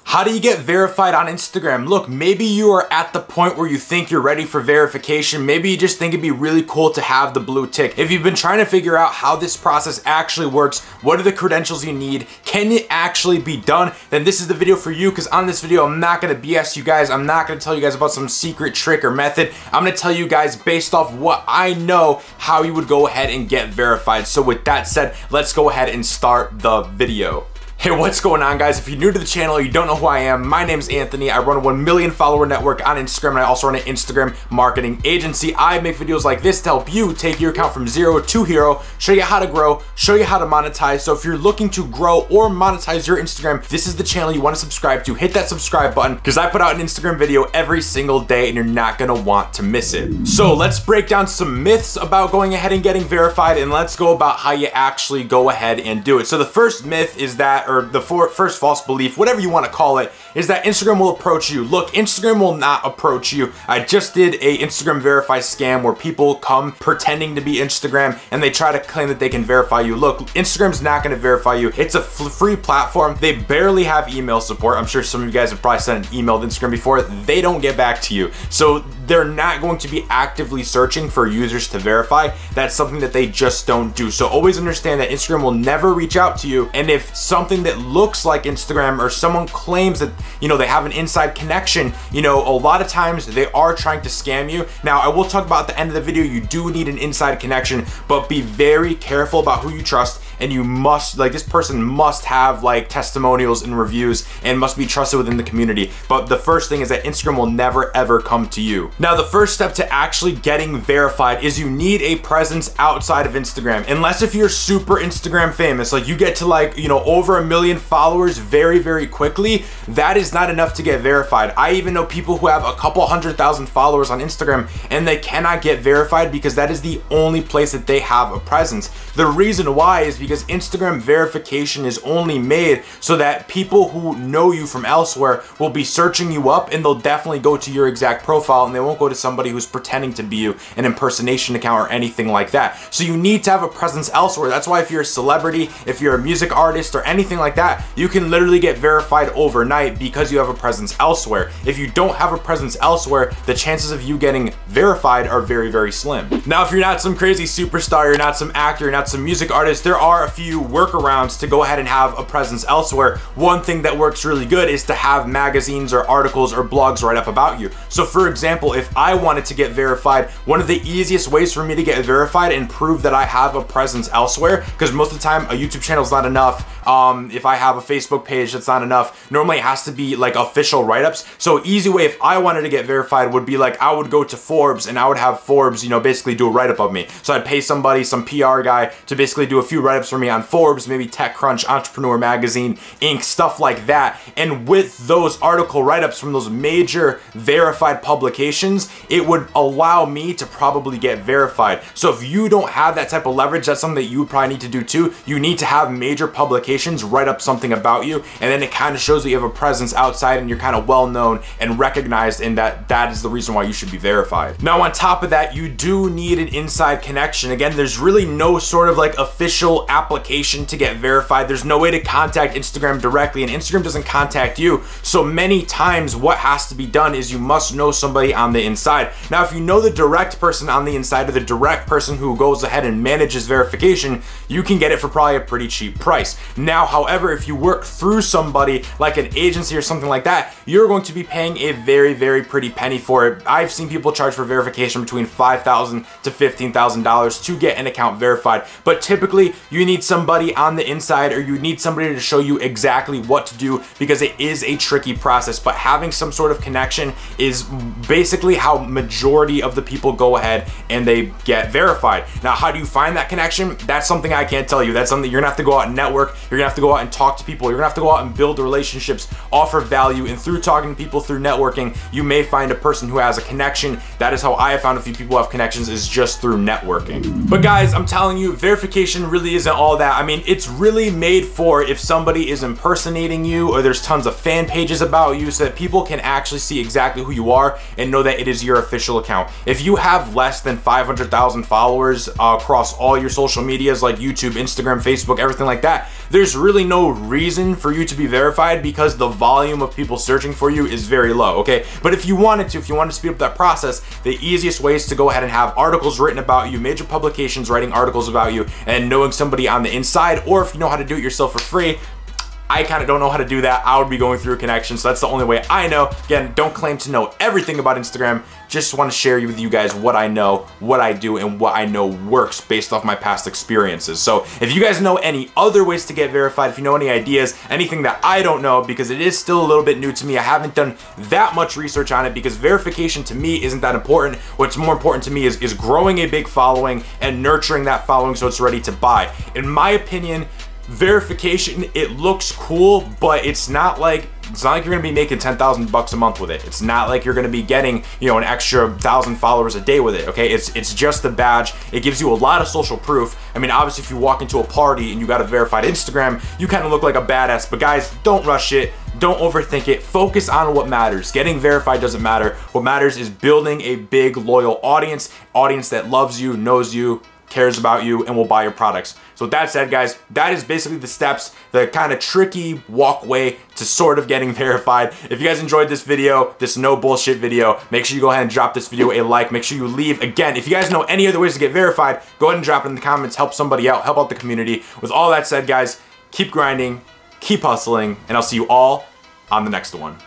How do you get verified on Instagram? Look, maybe you are at the point where you think you're ready for verification. Maybe you just think it'd be really cool to have the blue tick. If you've been trying to figure out how this process actually works, what are the credentials you need, can it actually be done, then this is the video for you, because on this video, I'm not gonna BS you guys. I'm not gonna tell you guys about some secret trick or method. I'm gonna tell you guys based off what I know, how you would go ahead and get verified. So with that said, let's go ahead and start the video. Hey, what's going on, guys? If you're new to the channel, you don't know who I am, my name's Anthony. I run a 1 million follower network on Instagram, and I also run an Instagram marketing agency. I make videos like this to help you take your account from zero to hero, show you how to grow, show you how to monetize. So if you're looking to grow or monetize your Instagram, this is the channel you want to subscribe to. Hit that subscribe button, because I put out an Instagram video every single day and you're not gonna want to miss it. So let's break down some myths about going ahead and getting verified, and let's go about how you actually go ahead and do it. So the first myth is that, or the first false belief, whatever you want to call it, is that Instagram will approach you. Look, Instagram will not approach you. I just did a Instagram verify scam where people come pretending to be Instagram and they try to claim that they can verify you. Look, Instagram's not going to verify you. It's a free platform. They barely have email support. I'm sure some of you guys have probably sent an email to Instagram before. They don't get back to you. So they're not going to be actively searching for users to verify. That's something that they just don't do. So always understand that Instagram will never reach out to you. And if something that looks like Instagram, or someone claims that, you know, they have an inside connection, you know, a lot of times they are trying to scam you. Now, I will talk about at the end of the video, you do need an inside connection, but be very careful about who you trust. And you must, like, this person must have like testimonials and reviews and must be trusted within the community. But the first thing is that Instagram will never ever come to you. Now, the first step to actually getting verified is you need a presence outside of Instagram. Unless if you're super Instagram famous, like you get to like, you know, over 1 million followers very, very quickly, that is not enough to get verified. I even know people who have a couple 100,000 followers on Instagram and they cannot get verified because that is the only place that they have a presence. The reason why is because Instagram verification is only made so that people who know you from elsewhere will be searching you up, and they'll definitely go to your exact profile and they won't go to somebody who's pretending to be you, an impersonation account or anything like that. So you need to have a presence elsewhere. That's why if you're a celebrity, if you're a music artist or anything like that, you can literally get verified overnight because you have a presence elsewhere. If you don't have a presence elsewhere, the chances of you getting verified are very, very slim. Now, if you're not some crazy superstar, you're not some actor, you're not some music artist, there are a few workarounds to go ahead and have a presence elsewhere. One thing that works really good is to have magazines or articles or blogs write up about you. So for example, if I wanted to get verified, one of the easiest ways for me to get verified and prove that I have a presence elsewhere, because most of the time a YouTube channel is not enough. If I have a Facebook page, that's not enough. Normally it has to be like official write-ups. So easy way if I wanted to get verified would be like, I would go to Forbes and I would have Forbes, you know, basically do a write-up of me. So I'd pay somebody, some PR guy, to basically do a few write-ups for me on Forbes, maybe TechCrunch, Entrepreneur Magazine, Inc., stuff like that. And with those article write-ups from those major verified publications, it would allow me to probably get verified. So if you don't have that type of leverage, that's something that you would probably need to do too. You need to have major publications write up something about you, and then it kind of shows that you have a presence outside and you're kind of well known and recognized, and that is the reason why you should be verified. Now, on top of that, you do need an inside connection. Again, there's really no sort of like official application to get verified. There's no way to contact Instagram directly, and Instagram doesn't contact you. So many times what has to be done is you must know somebody on the inside. Now, if you know the direct person on the inside, or the direct person who goes ahead and manages verification, you can get it for probably a pretty cheap price. Now, however, if you work through somebody like an agency or something like that, you're going to be paying a very, very pretty penny for it. I've seen people charge for verification between $5,000 to $15,000 to get an account verified. But typically you need somebody on the inside, or you need somebody to show you exactly what to do, because it is a tricky process. But having some sort of connection is basically how majority of the people go ahead and they get verified. Now, how do you find that connection? That's something I can't tell you. That's something you're gonna have to go out and network. You're gonna have to go out and talk to people. You're gonna have to go out and build relationships, offer value, and through talking to people, through networking, you may find a person who has a connection. That is how I have found a few people who have connections, is just through networking. But guys, I'm telling you, verification really isn't all that. I mean, it's really made for if somebody is impersonating you or there's tons of fan pages about you so that people can actually see exactly who you are and know that it is your official account. If you have less than 500,000 followers across all your social medias like YouTube, Instagram, Facebook, everything like that, there's really no reason for you to be verified because the volume of people searching for you is very low, okay? But if you wanted to speed up that process, the easiest way is to go ahead and have articles written about you, major publications writing articles about you, and knowing somebody on the inside, or if you know how to do it yourself for free. I kind of don't know how to do that. I would be going through a connection, so that's the only way I know. Again, don't claim to know everything about Instagram. Just want to share with you guys what I know, what I do, and what I know works based off my past experiences. So if you guys know any other ways to get verified, if you know any ideas, anything that I don't know, because it is still a little bit new to me, I haven't done that much research on it because verification to me isn't that important. What's more important to me is growing a big following and nurturing that following so it's ready to buy. In my opinion, verification, it looks cool, but it's not like you're gonna be making 10,000 bucks a month with it. It's not like you're gonna be getting, you know, an extra 1,000 followers a day with it, okay? It's just a badge. It gives you a lot of social proof. I mean, obviously if you walk into a party and you got a verified Instagram, you kind of look like a badass, but guys, don't rush it. Don't overthink it. Focus on what matters. Getting verified doesn't matter. What matters is building a big, loyal audience that loves you, knows you, cares about you, and will buy your products. So with that said, guys, that is basically the steps, the kind of tricky walkway to sort of getting verified. If you guys enjoyed this video, this no bullshit video, make sure you go ahead and drop this video a like. Make sure you leave. Again, if you guys know any other ways to get verified, go ahead and drop it in the comments. Help somebody out. Help out the community. With all that said, guys, keep grinding, keep hustling, and I'll see you all on the next one.